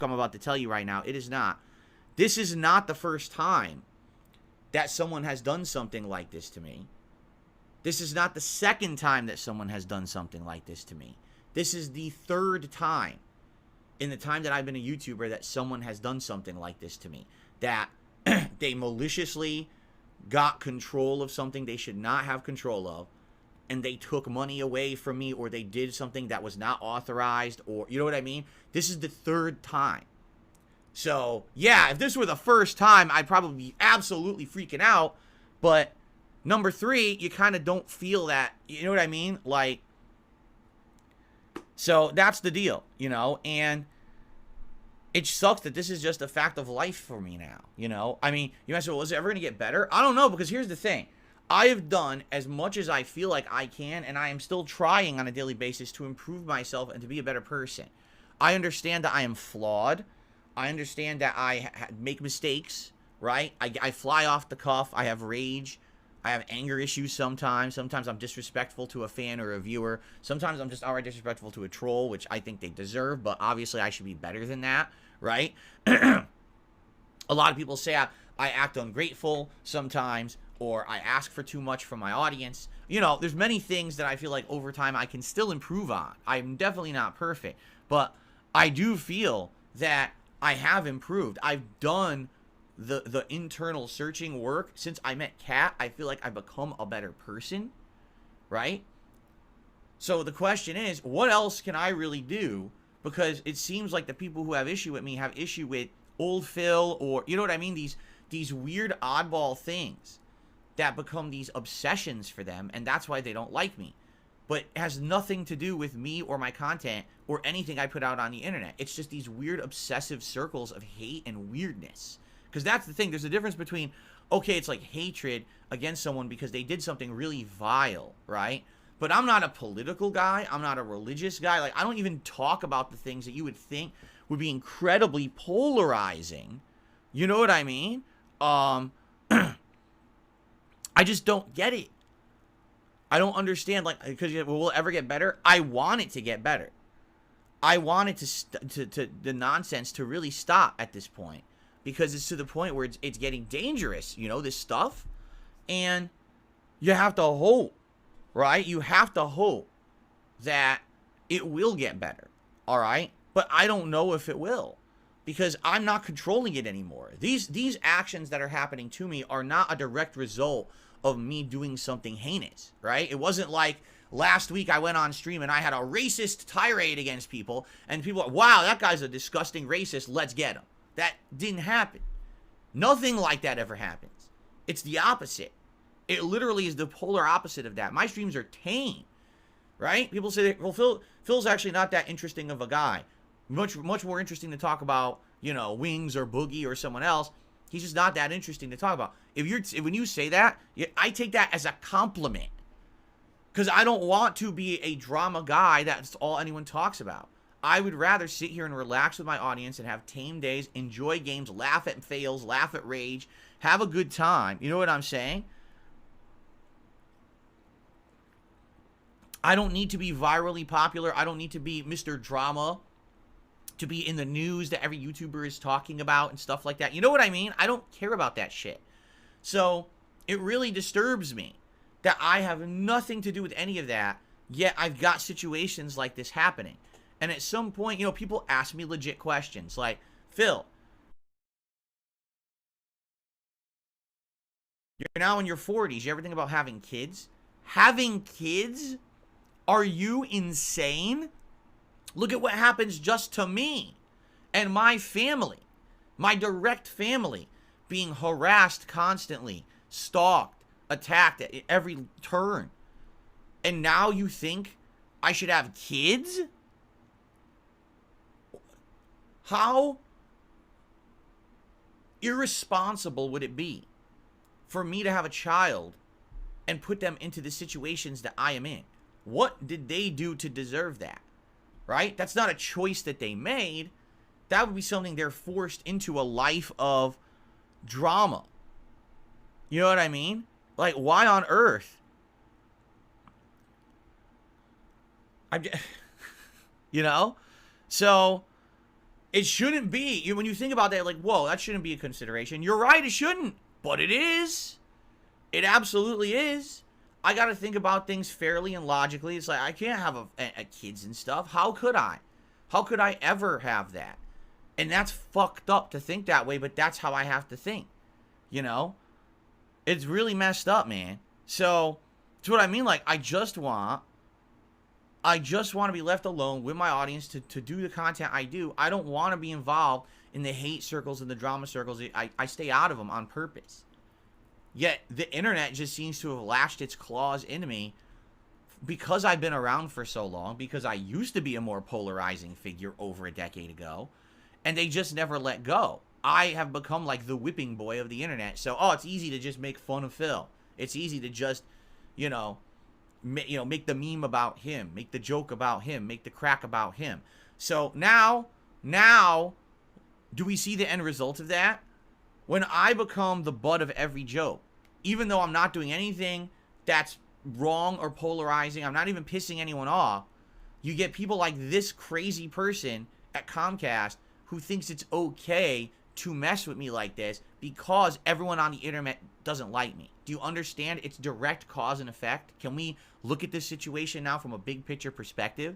I'm about to tell you right now. It is not. This is not the first time that someone has done something like this to me. This is not the second time that someone has done something like this to me. This is the third time in the time that I've been a YouTuber that someone has done something like this to me. That they maliciously got control of something they should not have control of, and they took money away from me, or they did something that was not authorized, or, you know what I mean? This is the third time. So, yeah, if this were the first time, I'd probably be absolutely freaking out. But number 3, you kind of don't feel that, you know what I mean? Like, so that's the deal, you know? And it sucks that this is just a fact of life for me now, you know? I mean, you might say, well, is it ever going to get better? I don't know, because here's the thing. I have done as much as I feel like I can, and I am still trying on a daily basis to improve myself and to be a better person. I understand that I am flawed. I understand that I make mistakes, right? I fly off the cuff. I have rage. I have anger issues sometimes. Sometimes I'm disrespectful to a fan or a viewer. Sometimes I'm just outright disrespectful to a troll, which I think they deserve, but obviously I should be better than that, right? A lot of people say I act ungrateful sometimes, or I ask for too much from my audience. You know, there's many things that I feel like over time I can still improve on. I'm definitely not perfect, but I do feel that I have improved. I've done the internal searching work. Since I met Kat, I feel like I've become a better person, right? So the question is, what else can I really do? Because it seems like the people who have issue with me have issue with old Phil, or, you know what I mean? These weird oddball things that become these obsessions for them, and that's why they don't like me. But it has nothing to do with me or my content or anything I put out on the internet. It's just these weird obsessive circles of hate and weirdness. Because that's the thing. There's a difference between, okay, it's like hatred against someone because they did something really vile, right? But I'm not a political guy. I'm not a religious guy. Like, I don't even talk about the things that you would think would be incredibly polarizing. You know what I mean? I just don't get it. I don't understand, like, because will it ever get better? I want it to get better. I want it to the nonsense to really stop at this point, because it's to the point where it's getting dangerous, you know, this stuff. And you have to hope, right? You have to hope that it will get better, all right? But I don't know if it will, because I'm not controlling it anymore. These actions that are happening to me are not a direct result of me doing something heinous, right? It wasn't like last week I went on stream and I had a racist tirade against people, and people are, wow, that guy's a disgusting racist, let's get him. That didn't happen. Nothing like that ever happens. It's the opposite. It literally is the polar opposite of that. My streams are tame, right? People say, well, Phil's actually not that interesting of a guy. Much more interesting to talk about, you know, Wings or Boogie or someone else. He's just not that interesting to talk about. When you say that, I take that as a compliment, because I don't want to be a drama guy that's all anyone talks about. I would rather sit here and relax with my audience and have tame days, enjoy games, laugh at fails, laugh at rage, have a good time. You know what I'm saying? I don't need to be virally popular. I don't need to be Mr. Drama, to be in the news that every YouTuber is talking about and stuff like that. You know what I mean? I don't care about that shit. So it really disturbs me that I have nothing to do with any of that, yet I've got situations like this happening. And at some point, you know, people ask me legit questions like, Phil, you're now in your 40s. You ever think about having kids? Having kids? Are you insane? Look at what happens just to me and my family, my direct family, being harassed constantly, stalked, attacked at every turn. And now you think I should have kids? How irresponsible would it be for me to have a child and put them into the situations that I am in? What did they do to deserve that? Right? That's not a choice that they made. That would be something they're forced into, a life of drama. You know what I mean? Like, why on earth? I'm just, you know? So, It shouldn't be. When you think about that, like, whoa, that shouldn't be a consideration. You're right, it shouldn't. But it is. It absolutely is. I got to think about things fairly and logically. It's like, I can't have a kids and stuff. How could I? How could I ever have that? And that's fucked up to think that way, but that's how I have to think. You know? It's really messed up, man. So, that's what I mean. Like, I just want to be left alone with my audience to do the content I do. I don't want to be involved in the hate circles and the drama circles. I stay out of them on purpose. Yet, the internet just seems to have lashed its claws into me because I've been around for so long, because I used to be a more polarizing figure over a decade ago, and they just never let go. I have become like the whipping boy of the internet. So, it's easy to just make fun of Phil. It's easy to just, make the meme about him, make the joke about him, make the crack about him. So now, do we see the end result of that? When I become the butt of every joke, even though I'm not doing anything that's wrong or polarizing, I'm not even pissing anyone off, you get people like this crazy person at Comcast who thinks it's okay to mess with me like this because everyone on the internet doesn't like me. Do you understand? It's direct cause and effect. Can we look at this situation now from a big picture perspective?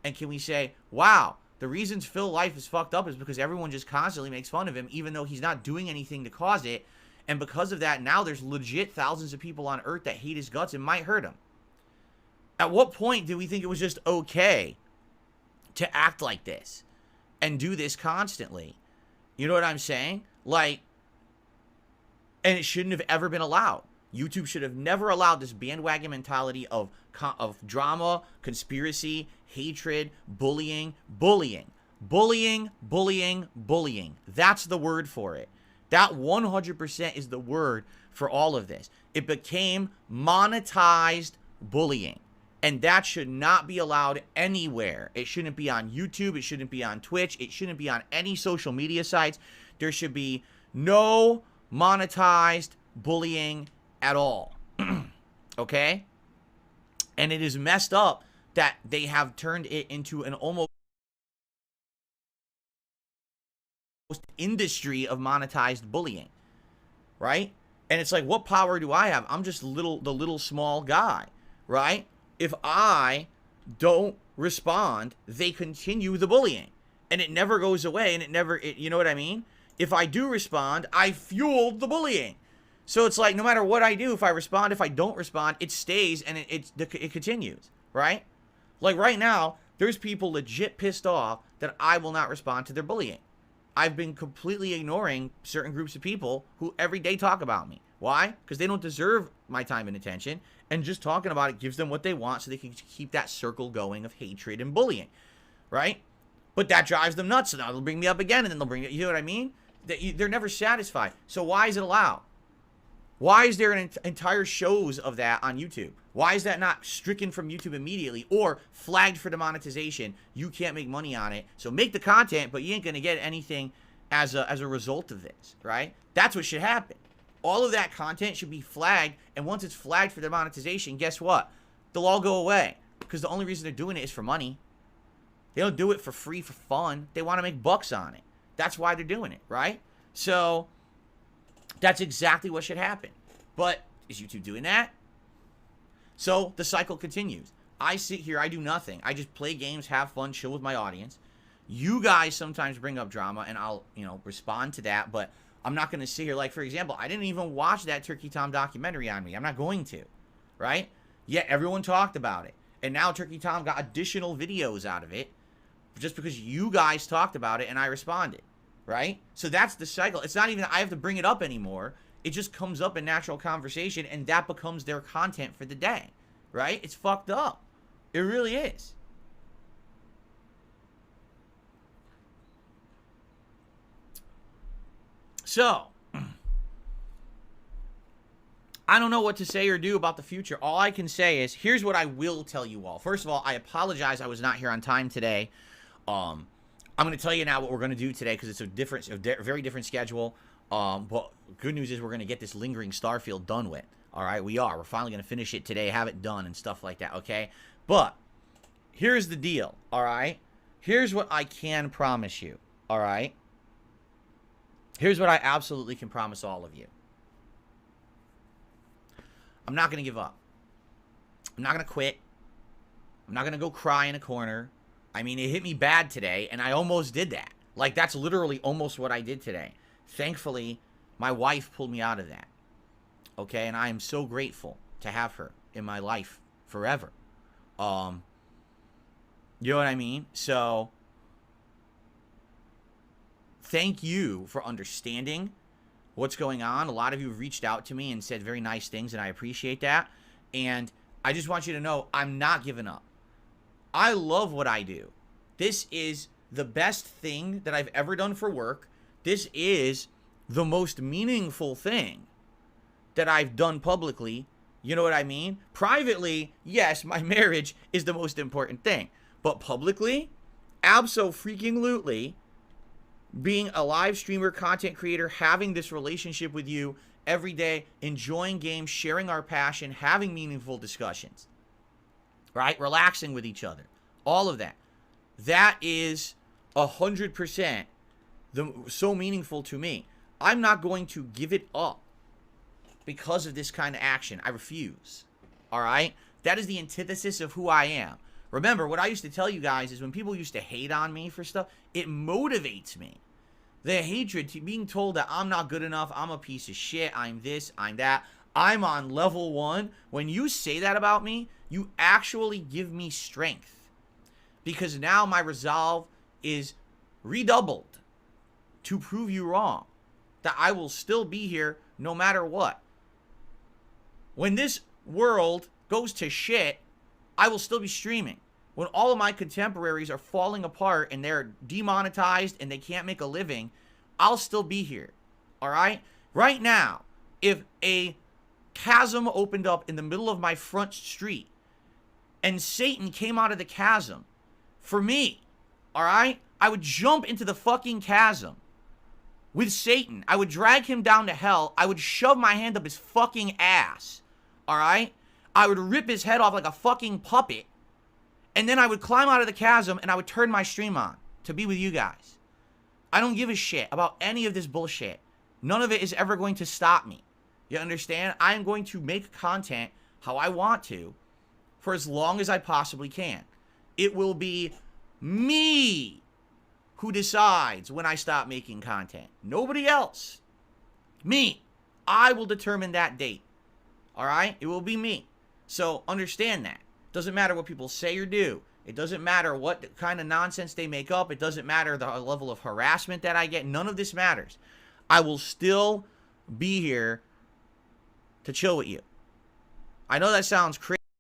And can we say, wow, the reasons Phil's life is fucked up is because everyone just constantly makes fun of him, even though he's not doing anything to cause it. And because of that, now there's legit thousands of people on Earth that hate his guts and might hurt him. At what point do we think it was just okay to act like this and do this constantly? You know what I'm saying? Like, and it shouldn't have ever been allowed. YouTube should have never allowed this bandwagon mentality of drama, conspiracy, hatred, bullying. That's the word for it. That 100% is the word for all of this. It became monetized bullying. And that should not be allowed anywhere. It shouldn't be on YouTube. It shouldn't be on Twitch. It shouldn't be on any social media sites. There should be no monetized bullying at all. Okay? And it is messed up that they have turned it into an almost industry of monetized bullying. Right? And it's like, what power do I have? I'm just the little small guy. Right? If I don't respond, they continue the bullying. And it never goes away, and you know what I mean? If I do respond, I fueled the bullying. So it's like, no matter what I do, if I respond, if I don't respond, it stays and it continues, right? Like right now, there's people legit pissed off that I will not respond to their bullying. I've been completely ignoring certain groups of people who every day talk about me. Why? Because they don't deserve my time and attention, and just talking about it gives them what they want so they can keep that circle going of hatred and bullying, right? But that drives them nuts, so now they'll bring me up again, and then they'll bring it, you know what I mean? They're never satisfied. So why is it allowed? Why is there an entire shows of that on YouTube? Why is that not stricken from YouTube immediately or flagged for demonetization? You can't make money on it, so make the content, but you ain't gonna get anything as a result of this, right? That's what should happen. All of that content should be flagged, and once it's flagged for demonetization, guess what? They'll all go away, because the only reason they're doing it is for money. They don't do it for free, for fun. They want to make bucks on it. That's why they're doing it, right? So that's exactly what should happen. But is YouTube doing that? So the cycle continues. I sit here, I do nothing. I just play games, have fun, chill with my audience. You guys sometimes bring up drama, and I'll, respond to that, but I'm not going to sit here. Like, for example, I didn't even watch that Turkey Tom documentary on me. I'm not going to, right? Yet everyone talked about it. And now Turkey Tom got additional videos out of it just because you guys talked about it and I responded, right? So that's the cycle. It's not even I have to bring it up anymore. It just comes up in natural conversation, and that becomes their content for the day, right? It's fucked up. It really is. So, I don't know what to say or do about the future. All I can say is, here's what I will tell you all. First of all, I apologize I was not here on time today. I'm going to tell you now what we're going to do today, because it's a very different schedule. But good news is we're going to get this lingering Starfield done with. All right, we are. We're finally going to finish it today, have it done and stuff like that, okay? But here's the deal, all right? Here's what I can promise you. All right? Here's what I absolutely can promise all of you. I'm not going to give up. I'm not going to quit. I'm not going to go cry in a corner. I mean, it hit me bad today, and I almost did that. Like, that's literally almost what I did today. Thankfully, my wife pulled me out of that. Okay? And I am so grateful to have her in my life forever. You know what I mean? So, thank you for understanding what's going on. A lot of you have reached out to me and said very nice things, and I appreciate that. And I just want you to know I'm not giving up. I love what I do. This is the best thing that I've ever done for work. This is the most meaningful thing that I've done publicly. You know what I mean? Privately, yes, my marriage is the most important thing. But publicly, abso-freaking-lutely, being a live streamer, content creator, having this relationship with you every day, enjoying games, sharing our passion, having meaningful discussions, right? Relaxing with each other. All of that. That is 100% so meaningful to me. I'm not going to give it up because of this kind of action. I refuse. All right? That is the antithesis of who I am. Remember, what I used to tell you guys is when people used to hate on me for stuff, it motivates me. The hatred to being told that I'm not good enough, I'm a piece of shit, I'm this, I'm that, I'm on level 1. When you say that about me, you actually give me strength. Because now my resolve is redoubled to prove you wrong. That I will still be here no matter what. When this world goes to shit, I will still be streaming. When all of my contemporaries are falling apart and they're demonetized and they can't make a living, I'll still be here. All right? Right now, if a chasm opened up in the middle of my front street and Satan came out of the chasm, for me, all right, I would jump into the fucking chasm with Satan. I would drag him down to hell. I would shove my hand up his fucking ass, all right? I would rip his head off like a fucking puppet. And then I would climb out of the chasm and I would turn my stream on to be with you guys. I don't give a shit about any of this bullshit. None of it is ever going to stop me. You understand? I am going to make content how I want to for as long as I possibly can. It will be me who decides when I stop making content. Nobody else. Me. I will determine that date. All right? It will be me. So understand that. Doesn't matter what people say or do. It doesn't matter what kind of nonsense they make up. It doesn't matter the level of harassment that I get. None of this matters. I will still be here to chill with you. I know that sounds crazy.